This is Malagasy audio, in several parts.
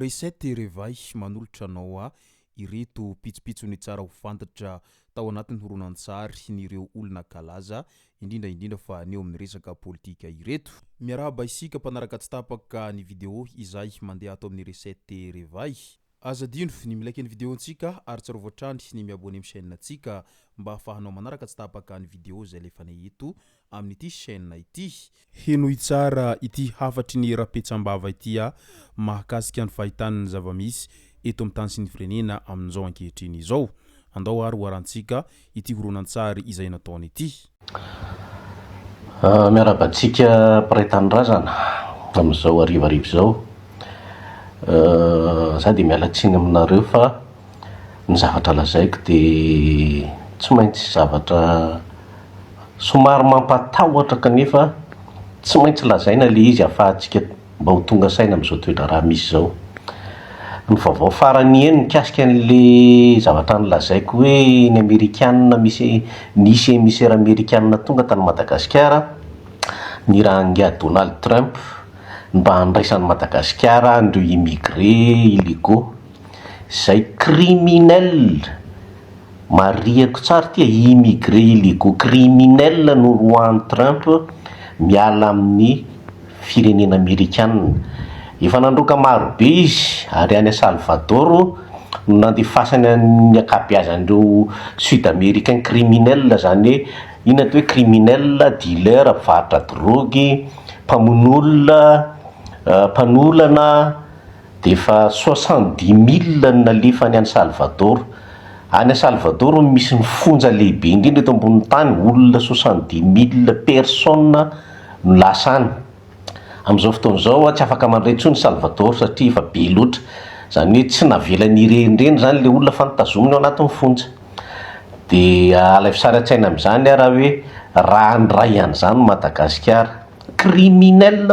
Resety revay manolotra anao ireto pitsopitsony tsara ho fantatra tao anatin'ny horonan-tsary nireo olona kalaza indrindra fa neo amin'ny resaka politika ireto. Miarahaba isika mpanaraka tsy tapaka ny vidéo izay mandeha ato amin'ny resety revay. Azadino ny milaiky ny vidéontsika ary tsarovatrany ny miabone amin'ny chaîne antsika mba ahafahanao manaraka tsy tapaka ny vidéo izay lefanay eto amin'ity chaîne ity. Henoy tsara ity hafatry ny rapetsam-bava ity mahakasika ny fahitana ny zava-misy eto amin'ny tany sy ny firenena amin'izao ankehitriny izao. Andao ary hoarantsika ity horonan-tsary izay nataony ity. Miarabantsika mpiray tanindrazana amin'izao arivarivo izao. Za dia mialatsiny aminareo fa ny zavatra lazaiko dia tsy maintsy zavatra somary mampatahotra kanefa tsy maintsy lazaina le izy ahafahantsika mba ho tonga saina amin'izao toetra raha misy izao. Ny vaovao farany eny mikasika an'le zavatra nolazaiko hoe ny Amerikanina nisy émissaire Amerikanina tonga tany Madagasikara, ny rangia Donald Trump mba handraisan'ny Madagasikara andreo immigré illégaux izay criminel. Mariako tsara tia immigré illégaux criminel no roan'i Trump miala amin'ny firenena Amerikanina. Efa nandroka marobe izy ary any Salvador no nandefasany ny akabeazan'ireo sud-américain criminel, zany hoe ina hoe criminel, dealer, mpivarotra drogy, mpanolana, dia efa 70,000 nalefany any Salvador. Any Salvador misy ny fonja lehibe indrindra eto ambonin'ny tany, olona 70,000 personnes no lasa any. Amin'izao fotoana izao tsy afaka mandray intsony Salvador satria efa be loatra, zany hoe tsy navelany irenireny zany le olona fa nitazominy ao anatin'ny fonja. Dia alay fisara-tsaina amin'izany raha hoe raha andray an'izany Madagasikara criminel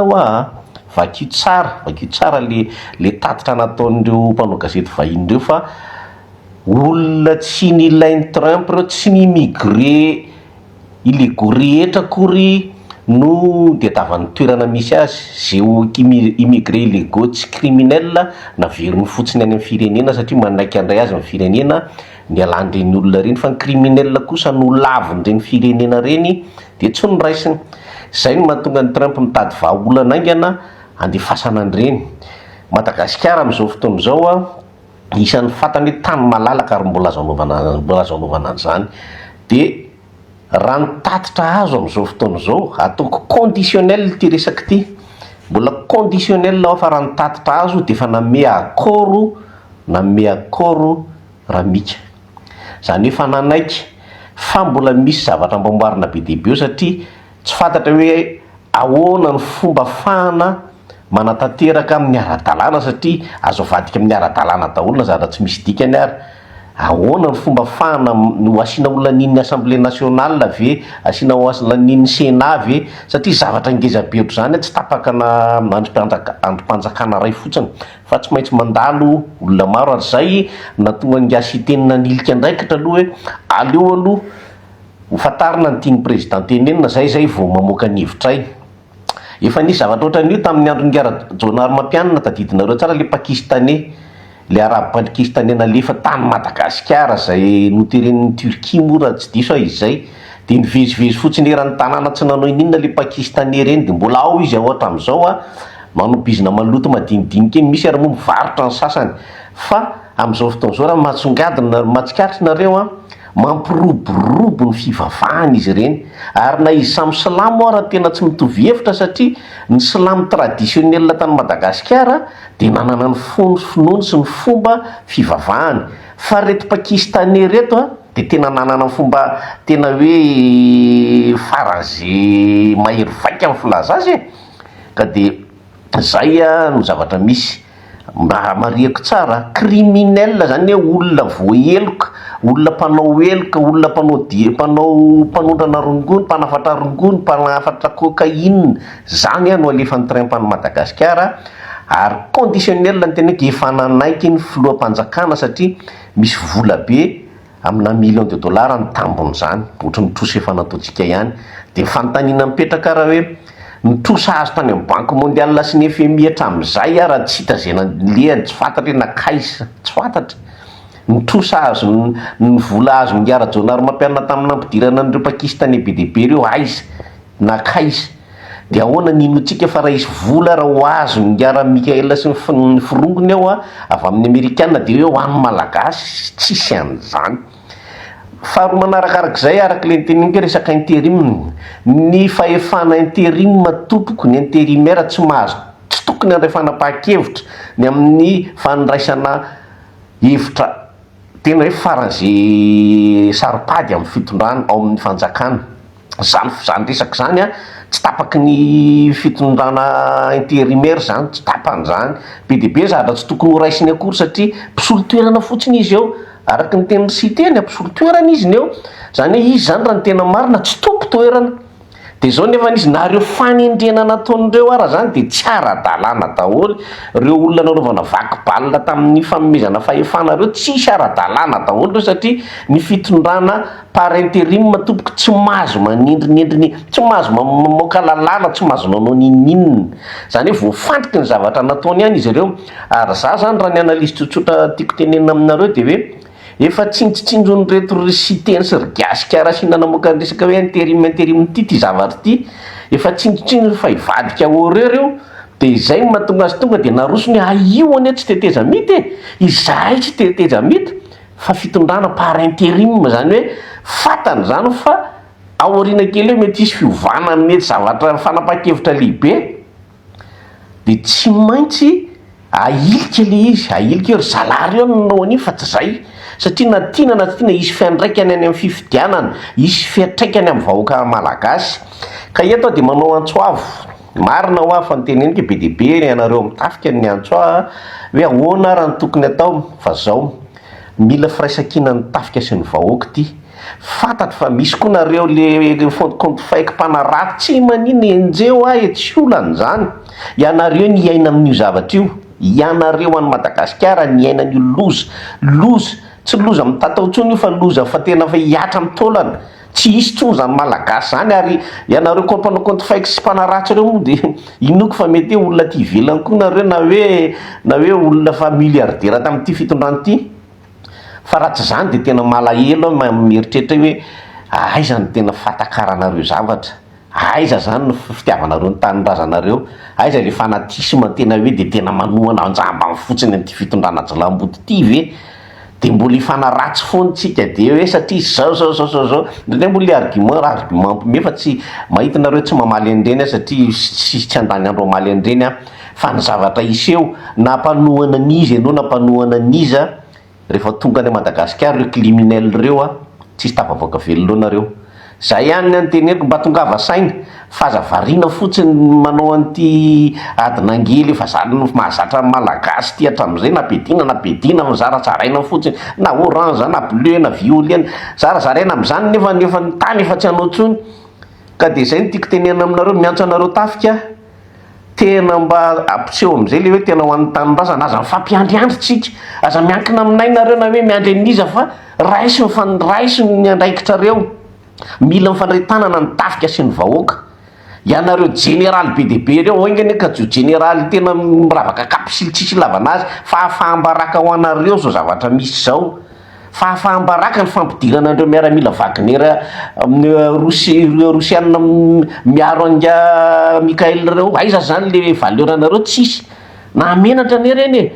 vakio tsara le tatitra nataon'ireo mpanao gazety vahiny ireo fa olona tsy nilain'ny Trump ireo, tsy ny immigré illégaux rehetra akory no diadavan'ny toerana misy azy. Zay immigré illégaux tsy criminel naveriny fotsiny any amin'ny firenena satria manaiky andray azy amin'ny firenena ny alan'ireny olona ireny, fa ny criminel kosa no lavon'ireny firenena ireny dia tsy noraisiny. Izay no mahatonga ny Trump mitady vahaolana aingana handefasana an'ireny. Madagasikara amin'izao fotoana izao isan'ny fantany hoe tany malalaka ary mbola azo anaovana an'izany. Dia raha nitatitra azo amin'izao fotoana izao ataoko conditionnel ity resaka ity, mbola conditionnel fa raha nitatitra azo dia efa nanome akoro raha mika, zany hoe fa nanaiky fa mbola misy zavatra mbamboarina be dehibe eo satria tsy fantatra hoe ahoana ny fomba ahafahana manatanteraka amin'ny ara-dalàna, satria azo avadika amin'ny ara-dalàna daholo na zavatra tsy misy dikany ary. Ahoana ny fomba ahafahana no asiana olona nin'ny Assemblée nationale ve asiana olona nin'ny Sénat ve, satria zavatra ngeza be ohatr'izany tsy tapaka na androm-panjakana ray fotsiny fa tsy maintsy mandalo olona maro. Ary zay natonga ngasy teny nanilika andraikitra aloha hoe aleo aloha hofatarina ny tiany président tenenina zay vao mamoaka ny hevitray. Efa nisy zavatra ohatran'io tamin'ny andro ngara Jonary Mampianina, tadidinareo tsara le pakistanais, le arabe-pakistanais nalefa tany Madagasikara zay noteren'ny Turquie moa raha tsy diso izay, dia nivezivezy fotsiny eran'ny tanàna tsy nanao inona le pakistanais reny. Dia mbola ao izy ohatra amin'izao manobizina maloto madinidinika eny, misy ary moa mivarotra ny sasany. Fa amin'izao fotoana izao raha mahatsongadina mahatsikaritra nareo mampiroborobo ny fivavahana izy ireny. Ary na izy samy silamo raha tena tsy mitovy hevitra, satria ny silamo traditionnel tany Madagasikara dia nanana ny finoany sy ny fomba fivavahany, fa reto pakistanais reto dia tena nanana ny fomba tena hoe faran'izay mahery vaika amin'ny filaza azy ka dia zay no zavatra misy. Mariako tsara criminel, zany hoe olona voaheloka, olona mpanao heloka, olona mpanondrana rongony, mpanafatra rongony, mpanafatra cocaïne, zany no alefan'ny Trump any Madagasikara. Ary conditionnel ny tena hoe efa nanaiky ny filoham-panjakana satria misy vola be amina million de dollars ny tambon'izany, ohatran'ny troso efa nataontsika ihany. Dia fanontaniana mipetraka raha hoe nitrosa azo tany amin'ny banque mondiale sy ny FMI hatramin'izay raha tsy hita zay nalehany tsy fantatra nakaisa tsy fantatra nitrosa azo ny vola azo miara jonary mampianana tamin'ny ampidirana an'ireo pakistanais be dehibe ireo aiza nakaisa de ahoana ninotsika fa raha isy vola raha ho azo miara Mikaela sy ny firongony ao avy amin'ny Amerikana de hoe ho an'ny malagasy tsisy an'izany. Faharoa manarakarak'izay arak'ilay nyteniniko resaka intérim, ny fahefana intérim tompoko ny intérimaire tsy mahazo tsy tokony andrefana pahan-kevitra ny amin'ny fandraisana hevitra tena hoe faran'izay saripady amin'ny fitondrana ao amin'ny fanjakana. Zany resaka zany tsy tapaky ny fitondrana intérimaire zany, tsy tapan'izany be de be zahatra tsy tokony ho raisiny akory satria mpisolo toerana fotsiny izy eo araky ny teny siteny mpisolo toerana izy ny eo, zany hoe izy zany raha ny tena marina tsy tompo toerana de zao nefa izy nareo fanendrena nataon'ireo ara zany de tsy ara-dalàna daholo reo olona nanaovana vaky-balina tamin'ny fanomezana fahefana reo tsisy ara-dalàna daholo reo satria ny fitondrana par intérim tompoky tsy mahazo manindrinendriny tsy mahazo mamoaka lalàna tsy mahazo nanao ninninina zany hoe voafantriky ny zavatra nataony ihany izy ireo ary za zany raha ny analyse tsotsotra tiako tenenina aminareo de hoe efa tsinjotsinjony reto siteny sy rigasika raha sy nanamoaka resaka hoe intérim ty zavatra ty efa tsinjotsinjony fa ivadika horeo de izay mahatonga azy tonga de narosony aio ane tsy teteza mity izahay tsy teteza mity fa fitondrana par intérim zany hoe fatany zany fa aoriana kely hoe mety isy fiovana mety zavatra fanapahan-kevitra lehibe de tsy maintsy ailika le izy ailika eo ry zalary eo nanao an'io fa tsy zay satria na tiana na tiana isy fiandraikany any amin'ny fifidianana isy fiatraikany amin'ny vahoaka malagasy ka eto de manao antsoavo marina ho afa ny teneniko be dehibe ianareo mitafika ny antsoa hoe ahoana raha ny tokony atao fa zao mila firaisankina ny tafika sy ny vahoaka ty fantatro fa misy koa nareo le compte faiky mpanaraty tsy manino enjeo tsy olan'izany ianareo ny iaina amin'io zavatra io ianareo any Madagasikara ny iaina an'io loza tsy loza amin'ny tataotsony io fa loza fa tena fa hiatra amin'ny taolana tsy hisy tsony zany malagasy zany ary ianareo koa mpanao compte faiky sy mpanaratsy reo moa de inoko fa mety hoe olona ty ivelany koa nareo na hoe olona fa milliardaire tamin'ity fitondrany ty fa raha tsy zany de tena malahelo mieritreritra hoe aiza ny tena fatakaranareo zavatra aiza zany ny fitiavanareo ny tanindrazanareo aiza le fanatisma tena hoe de tena manohana anjamba fotsiny an'ity fitondrana jilamboty ty ve de mbola ifanaratsy fontsika de hoe satria zao ndrindray mbola le argument mpome fa tsy mahitanareo tsy mamaly andreny satria tsy andany andro amaly andreny fa ny zavatra iseo nampanohana aniza ianao nampanohana aniza rehefa tonga any Madagasikara reo criminel reo tsisy tafavoaka velona nareo zay ihany ny anteneko mba tongava saina fazavariana fotsiny manao an'ity adinangely fa zany mahazatra malagasy ty hatramin'izay napedina mizara tsaraina fotsiny na orange na bleu na violet zarazaraina am'izany nefa ny tany efa tsy hanao tsony ka de zay ny tiako tenena aminareo miantso anareo tafika tena mba ampiseho am'izay le hoe tena ho an'ny tanindrazana aza mifampiandriandry tsika aza miankina aminay nareo na hoe miandry aniza fa raisy ny andraikitrareo mila mifandray-tanana ny tafika sy ny vahoaka ianareo général be dehibe reo oingany ka jo général tena miravaka kapisily tsisy lavanazy fahafahambaraka ho anareo zao zavatra misy zao fahafahambaraka ny fampidirana andreo miaramila Wagner Rosianina miaro anga Mikael reo aiza zany le valeranareo tsisy na menatra ane reny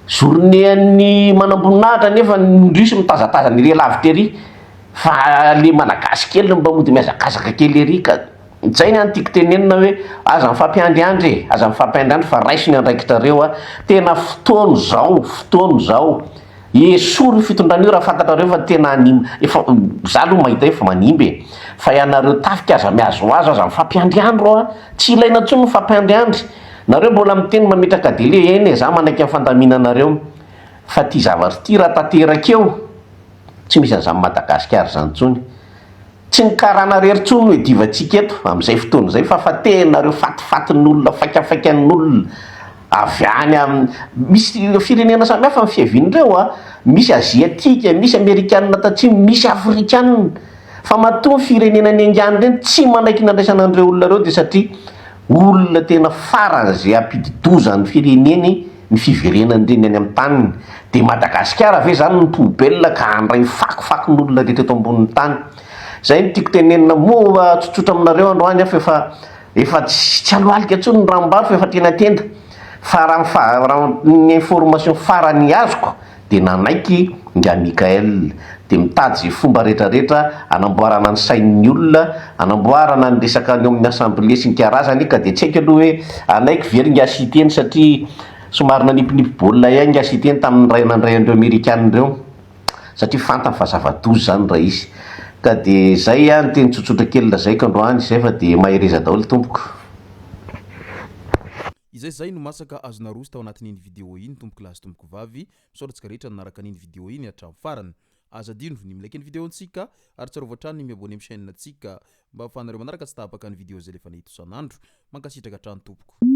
journée an'ny manam-boninahitra nefa ndrisy mitazatazana ire lavitra ery fa le malagasy kely mba mody miazakazaka kely ery ka zay ny antiako tenenina hoe aza mifampiandriandry aza mifampiandriandry fa raisiny andraikitrareo tena fotoano zao esory fitondran'io raha fantatrareo fa tena anim efa za aloha mahita efa manimby fa ianareo tafika aza miazo aza mifampiandriandro tsy ilaina ntsony mifampiandriandry nareo mbola miteny mametraka dele eny za manaiky amin'ny fandaminanareo fa ty zavatra ty raha tanterakeo tsy misy an'izany Madagasikara zany tsony tsy ny karahanareo tsony hoe divatsika eto amin'izay fotoana zay fa tenareo fatifatin'olona faikafaikan'olona avy any misy firenena samihafa amin'ny fiavin'ireo misy aziatika misy amerikanina tatsimo misy afrikanina fa matoa firenena ny angany reny tsy manaiky nandraisana an'ireo olona reo de satria olona tena farany zay ampidi-dozany fireneny ny fiverenany reny any amin'ny taniny. De Madagasikara ve zany ny poubelle ka andray fakofakon'olona rehetra eto ambonin'ny tany. Zay no tiako tenenina moa tsotsotra aminareo androany efa tsy aloalika ntsony ny ranombary fa efa tena tenda. Fa raha ny information farany azoko de nanaiky nga Mikael, de mitady zay fomba rehetrarehetra anamboarana ny sain'ny olona, anamboarana ny resaka any amin'ny assemblée sy ny karazany. Ka de tsy haiko aloha hoe anaiky very nga asiteny satria somary nanipinipy baolina ihany nga asiteny tamin'ny ray nandray andreo Amerikanina reo, satria fantany fa zava-dozy zany raha izy. Ka de zay ny teny tsotsotra kely lazaiko androany, zay fa de mahereza daholo tompoko. Izay no masaka azona roso tao anatin'iny vidéo iny tompoko lahy sy tompoko vavy, misaotratsika rehetra nanaraka an'iny vidéo iny hatramin'ny farany. Aza dino ny milaiky ny vidéo antsika ary tsarovatra trano ny miabone amin'ny chaîne antsika mba ahafahanareo manaraka tsy tapaka ny vidéo zay lefa nahito isan'andro. Mankasitraka hatrany tompoko.